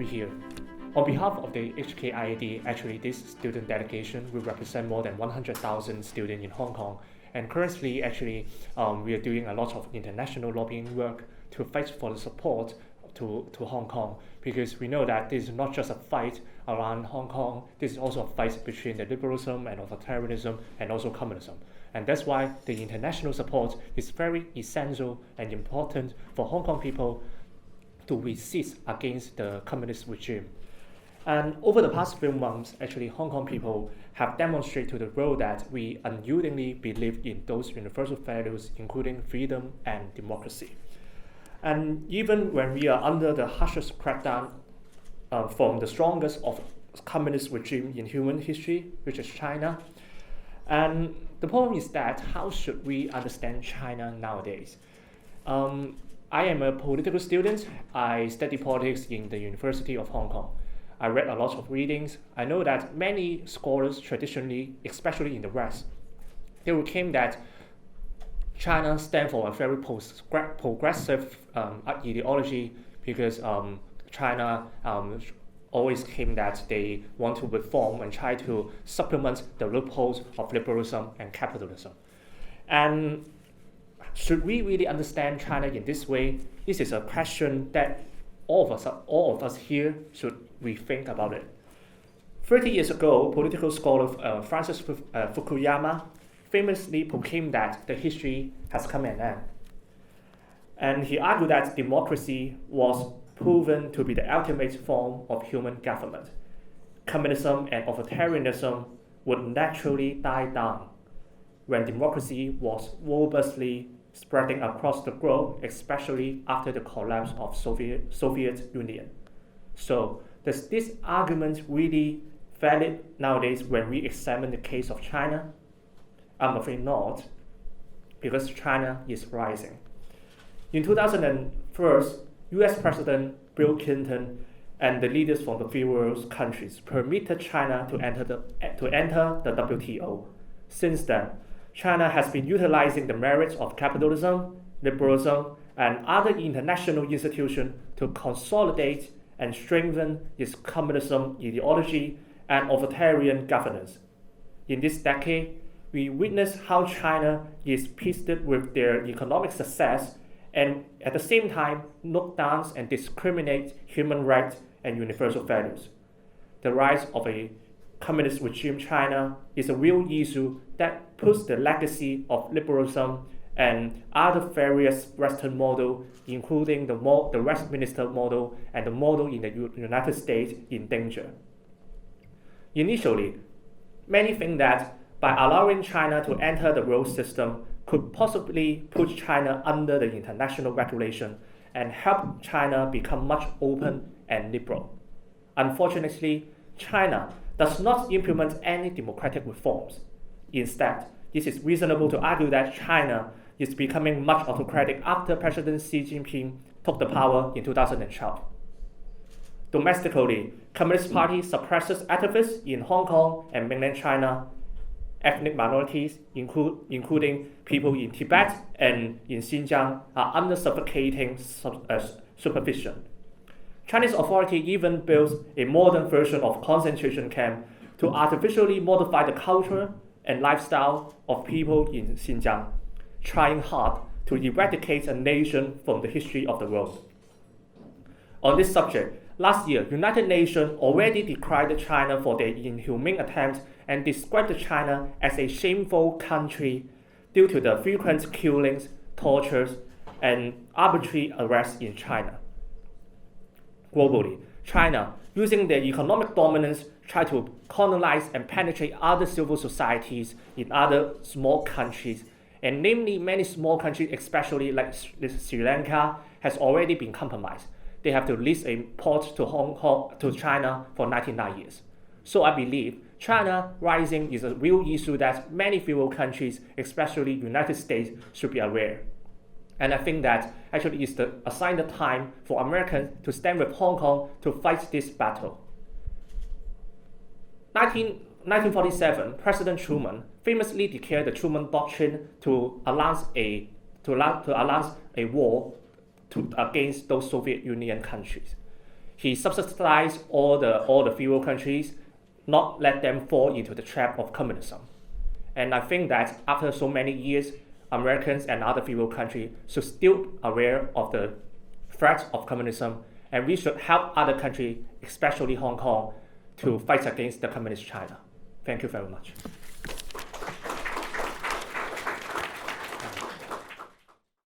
we're here. On behalf of the HKIAD, actually this student delegation will represent more than 100,000 students in Hong Kong. And currently, actually, we are doing a lot of international lobbying work to fight for the support to Hong Kong, because we know that this is not just a fight around Hong Kong, this is also a fight between the liberalism and authoritarianism and also communism. And that's why the international support is very essential and important for Hong Kong people to resist against the communist regime. And over the past few months, actually, Hong Kong people have demonstrated to the world that we unyieldingly believe in those universal values, including freedom and democracy. And even when we are under the harshest crackdown from the strongest of communist regime in human history, which is China. And the problem is that how should we understand China nowadays? I am a political student. I study politics in the University of Hong Kong. I read a lot of readings. I know that many scholars traditionally, especially in the West, they will claim that China stands for a very progressive ideology, because China always claim that they want to reform and try to supplement the loopholes of liberalism and capitalism. And should we really understand China in this way? This is a question that all of us here should rethink about it. 30 years ago, political scholar Francis Fukuyama famously proclaimed that the history has come to an end. And he argued that democracy was proven to be the ultimate form of human government. Communism and authoritarianism would naturally die down when democracy was robustly spreading across the globe, especially after the collapse of Soviet Union. So, does this argument really valid nowadays when we examine the case of China? I'm afraid not, because China is rising. In 2001, US President Bill Clinton and the leaders from the free world countries permitted China to enter the WTO. Since then, China has been utilizing the merits of capitalism, liberalism, and other international institutions to consolidate and strengthen its communism ideology and authoritarian governance. In this decade, we witness how China is pleased with their economic success and at the same time look down and discriminate human rights and universal values. The rise of a communist regime China is a real issue that puts the legacy of liberalism and other various Western models, including the Westminster model and the model in the United States, in danger. Initially, many think that by allowing China to enter the world system could possibly put China under the international regulation and help China become much open and liberal. Unfortunately, China does not implement any democratic reforms. Instead, it is reasonable to argue that China is becoming much autocratic after President Xi Jinping took the power in 2012. Domestically, Communist Party suppresses activists in Hong Kong and mainland China. Ethnic minorities, including people in Tibet and in Xinjiang, are under suffocating supervision. Chinese authority even built a modern version of concentration camp to artificially modify the culture and lifestyle of people in Xinjiang, trying hard to eradicate a nation from the history of the world. On this subject, last year, United Nations already decried China for their inhumane attempts and described China as a shameful country due to the frequent killings, tortures, and arbitrary arrests in China. Globally, China, using their economic dominance, tried to colonize and penetrate other civil societies in other small countries, and namely many small countries, especially like Sri Lanka, has already been compromised. They have to lease a port to China for 99 years. So I believe China rising is a real issue that many free world countries, especially United States, should be aware. And I think that actually is the assigned time for Americans to stand with Hong Kong to fight this battle. 1947, President Truman famously declared the Truman Doctrine to announce a war against those Soviet Union countries. he subsidized all the fewer countries, not let them fall into the trap of communism. And I think that after so many years, Americans and other fewer countries should still aware of the threat of communism, and we should help other countries, especially Hong Kong, to fight against the communist China. Thank you very much.